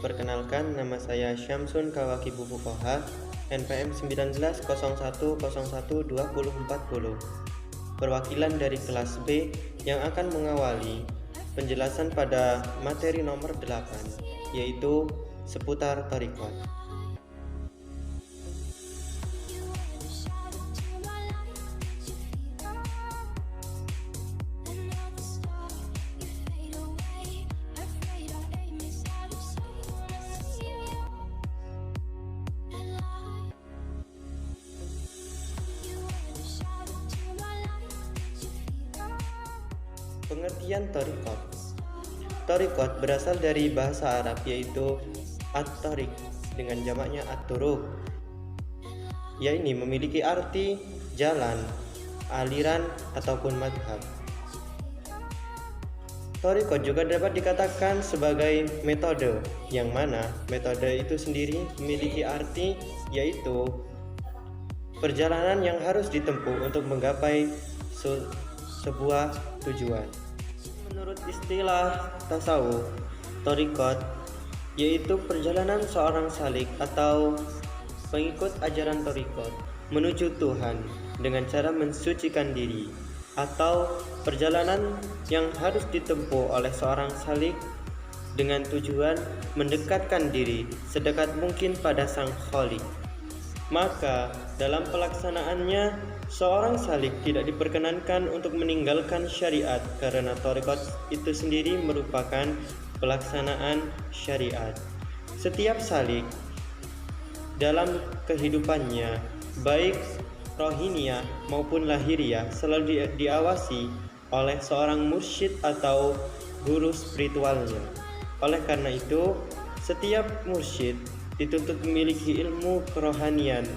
Perkenalkan, nama saya Syamsun Kawaki Bufukoha, NPM 1901012040, perwakilan dari kelas B yang akan mengawali penjelasan pada materi nomor 8, yaitu seputar thariqat. Pengertian thariqat. Thariqat berasal dari bahasa Arab yaitu at-tariq dengan jamaknya at-turuq. Ini memiliki arti jalan, aliran ataupun madhab. Thariqat juga dapat dikatakan sebagai metode, yang mana metode itu sendiri memiliki arti yaitu perjalanan yang harus ditempuh untuk menggapai sebuah tujuan. Menurut istilah tasawuf, thariqat yaitu perjalanan seorang salik atau pengikut ajaran thariqat menuju Tuhan dengan cara mensucikan diri, atau perjalanan yang harus ditempuh oleh seorang salik dengan tujuan mendekatkan diri sedekat mungkin pada Sang Khalik. Maka dalam pelaksanaannya, seorang salik tidak diperkenankan untuk meninggalkan syariat karena thariqat itu sendiri merupakan pelaksanaan syariat. Setiap salik dalam kehidupannya, baik rohiniah maupun lahiriah, selalu diawasi oleh seorang mursyid atau guru spiritualnya. Oleh karena itu, setiap mursyid dituntut memiliki ilmu kerohanian,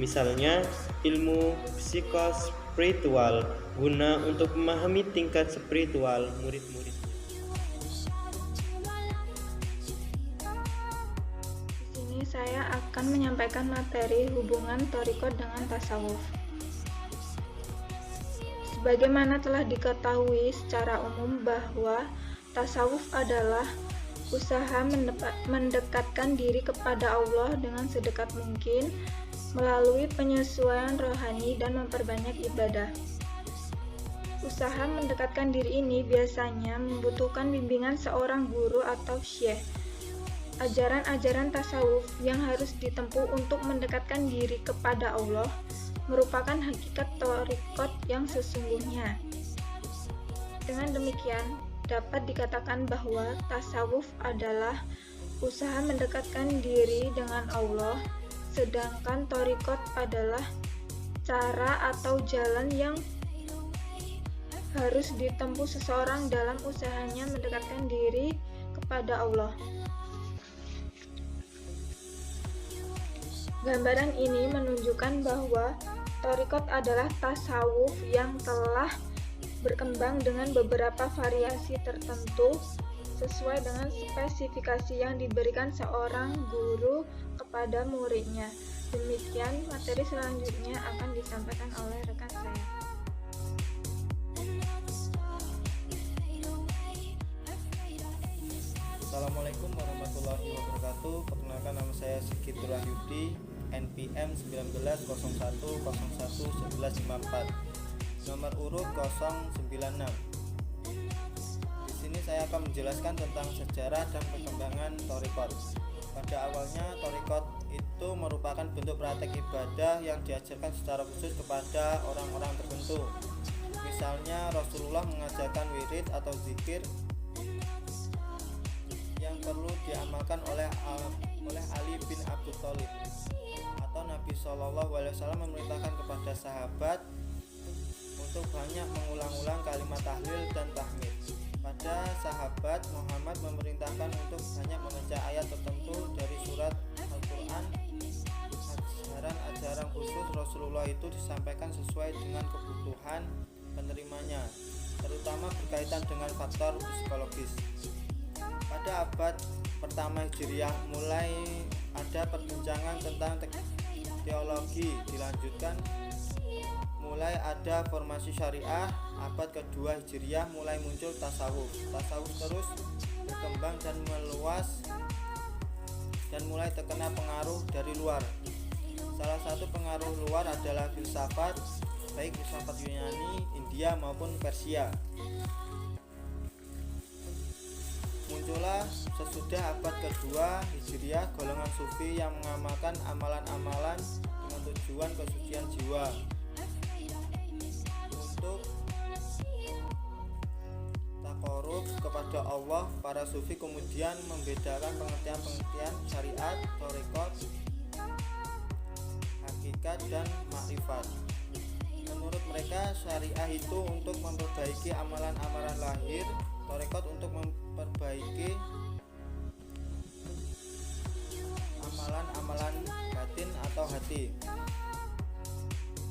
misalnya ilmu psikospiritual, guna untuk memahami tingkat spiritual murid-muridnya. Di sini saya akan menyampaikan materi hubungan thariqat dengan tasawuf. Sebagaimana telah diketahui secara umum bahwa tasawuf adalah usaha mendekatkan diri kepada Allah dengan sedekat mungkin melalui penyesuaian rohani dan memperbanyak ibadah. Usaha mendekatkan diri ini biasanya membutuhkan bimbingan seorang guru atau syekh. Ajaran-ajaran tasawuf yang harus ditempuh untuk mendekatkan diri kepada Allah merupakan hakikat thariqat yang sesungguhnya. Dengan demikian, dapat dikatakan bahwa tasawuf adalah usaha mendekatkan diri dengan Allah, sedangkan thariqat adalah cara atau jalan yang harus ditempuh seseorang dalam usahanya mendekatkan diri kepada Allah. Gambaran ini menunjukkan bahwa thariqat adalah tasawuf yang telah berkembang dengan beberapa variasi tertentu sesuai dengan spesifikasi yang diberikan seorang guru kepada muridnya. Demikian materi selanjutnya akan disampaikan oleh rekan saya. Assalamualaikum warahmatullahi wabarakatuh. Perkenalkan, nama saya Sikitur Wahyudi, NPM 1901011154, nomor urut 096. Di sini saya akan menjelaskan tentang sejarah dan perkembangan thariqat. Pada awalnya, thariqat itu merupakan bentuk praktek ibadah yang diajarkan secara khusus kepada orang-orang tertentu. Misalnya, Rasulullah mengajarkan wirid atau zikir yang perlu diamalkan oleh Ali bin Abi Thalib, atau Nabi SAW memerintahkan kepada sahabat untuk banyak mengulang-ulang kalimat tahlil dan tahmid. Pada sahabat, Muhammad memerintahkan untuk banyak membaca ayat tertentu dari surat Al-Quran. Ajaran-ajaran khusus Rasulullah itu disampaikan sesuai dengan kebutuhan penerimanya, terutama berkaitan dengan faktor psikologis. Pada abad pertama Hijriah mulai ada perbincangan tentang teologi, dilanjutkan mulai ada formasi syariah. Abad kedua Hijriah mulai muncul tasawuf. Tasawuf terus berkembang berkembang dan meluas dan mulai terkena pengaruh dari luar. Salah satu pengaruh luar adalah filsafat, baik filsafat Yunani, India maupun Persia. Muncullah sesudah abad kedua Hijriah golongan sufi yang mengamalkan amalan-amalan dengan tujuan kesucian jiwa. Untuk takarub kepada Allah, para sufi kemudian membedakan pengertian-pengertian syariat, thariqat, hakikat, dan makrifat. Menurut mereka, syariah itu untuk memperbaiki amalan-amalan lahir, thariqat untuk memperbaiki amalan-amalan batin atau hati,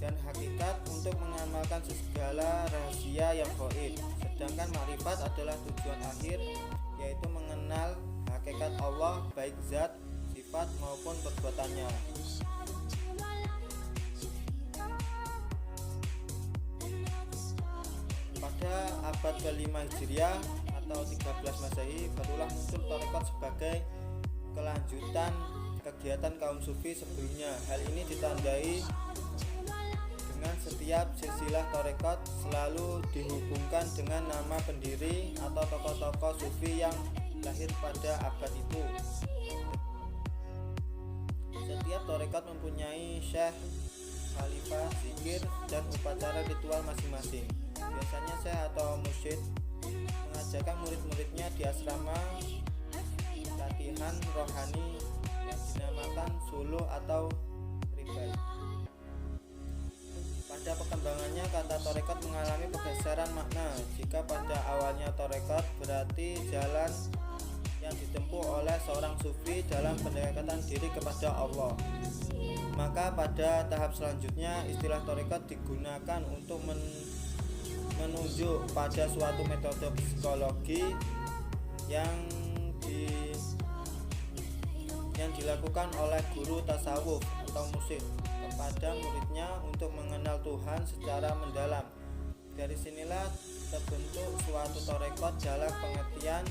dan hakikat untuk mengamalkan segala rahasia yang gaib. Sedangkan makrifat adalah tujuan akhir, yaitu mengenal hakikat Allah, baik zat, sifat maupun perbuatannya. Pada abad ke-5 Hijriah atau 13 Masehi barulah muncul thariqat sebagai kelanjutan kegiatan kaum sufi sebelumnya. Hal ini ditandai dengan setiap silsilah thariqat selalu dihubungkan dengan nama pendiri atau tokoh-tokoh sufi yang lahir pada abad itu. Setiap thariqat mempunyai syekh, khalifah, zikir, dan upacara ritual masing-masing. Biasanya syekh atau mursyid mengajarkan murid-muridnya di asrama latihan rohani yang dinamakan suluh atau ribai. Pada perkembangannya, kata thariqat mengalami pergeseran makna. Jika pada awalnya thariqat berarti jalan yang ditempuh oleh seorang sufi dalam pendekatan diri kepada Allah, maka pada tahap selanjutnya istilah thariqat digunakan untuk menunjuk pada suatu metode psikologi yang dilakukan oleh guru tasawuf atau mursyid kepada muridnya untuk mengenal Tuhan secara mendalam. Dari sinilah terbentuk suatu thariqat dalam pengertian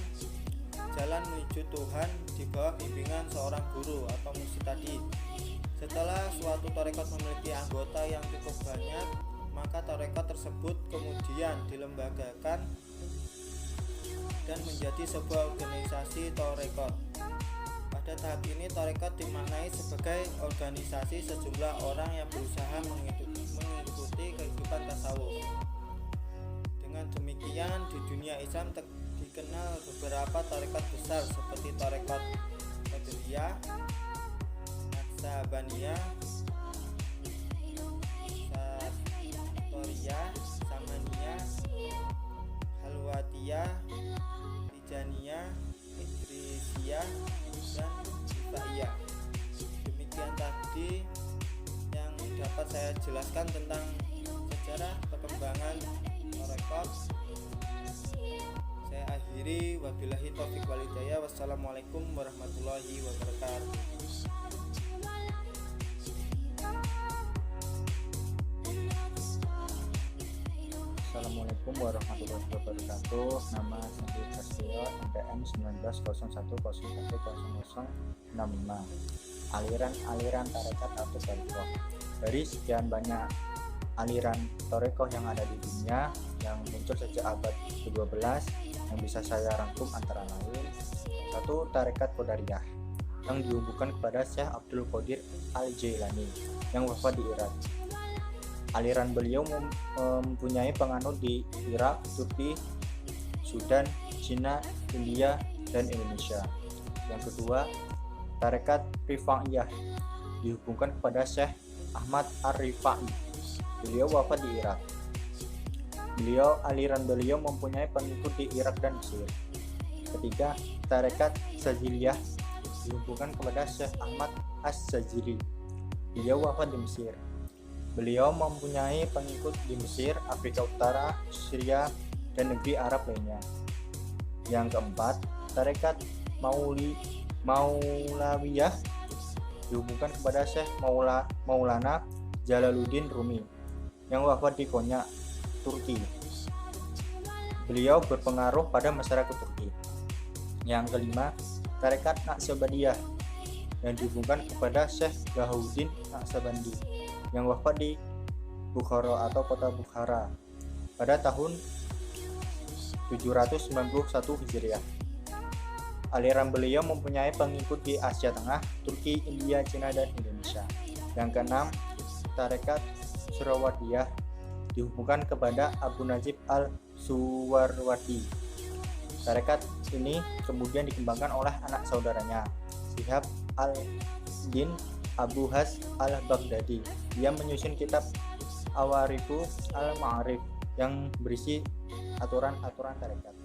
jalan menuju Tuhan di bawah bimbingan seorang guru atau mursyid tadi. Setelah suatu thariqat memiliki anggota yang cukup banyak, maka thariqat tersebut kemudian dilembagakan dan menjadi sebuah organisasi thariqat. Pada tahap ini thariqat dimaknai sebagai organisasi sejumlah orang yang berusaha mengikuti kehidupan tasawuf. Dengan demikian, di dunia Islam dikenal beberapa thariqat besar seperti thariqat Qadiriyah, Naqsabandiyah, Satoriyah, Samaniyah, Halwatiyah, Tijaniyah, Idrisiyah, dan Sifaiyah. Demikian tadi yang dapat saya jelaskan tentang sejarah perkembangan thariqat. Saya akhiri, wabillahi taufiq wal hidayah. Wassalamualaikum warahmatullahi wabarakatuh. Assalamualaikum warahmatullahi wabarakatuh. Nama Sandi Prasetyo, NPM 1901010065. Aliran tarekat atau thariqah. Dari sekian banyak aliran thariqah yang ada di dunia yang muncul sejak abad ke-12, yang bisa saya rangkum antara lain: 1. Tarekat Qadariyah yang dihubungkan kepada Syekh Abdul Qadir Al-Jailani yang wafat di Irak. Aliran beliau mempunyai penganut di Irak, Turki, Sudan, Cina, India, dan Indonesia. Yang kedua, Tarekat Rifaiyah dihubungkan kepada Syekh Ahmad Ar-Rifai. Beliau wafat di Irak. Aliran beliau mempunyai pengikut di Irak dan Mesir. Ketiga, Tarekat Sajiliyah dihubungkan kepada Syekh Ahmad As-Sajili. Beliau wafat di Mesir. Beliau mempunyai pengikut di Mesir, Afrika Utara, Syria, dan negeri Arab lainnya. Yang keempat, Tarekat Maulawiyah dihubungkan kepada Syekh Maulana Jalaluddin Rumi yang wafat di Konya, Turki. Beliau berpengaruh pada masyarakat Turki. Yang kelima, tarekat Naqsyabandiyah yang dihubungkan kepada Syekh Bahauddin Naqsyabandi yang wafat di Bukhara atau kota Bukhara pada tahun 791 Hijriah. Aliran beliau mempunyai pengikut di Asia Tengah, Turki, India, Cina, dan Indonesia. Yang keenam, tarekat Suhrawardiyah dihubungkan kepada Abu Najib al-Suhrawardi. Tarekat ini kemudian dikembangkan oleh anak saudaranya, Syihab al-Din Abu Has al-Baghdadi. Dia menyusun kitab Awarifu al-Ma'arif yang berisi aturan-aturan tarekat.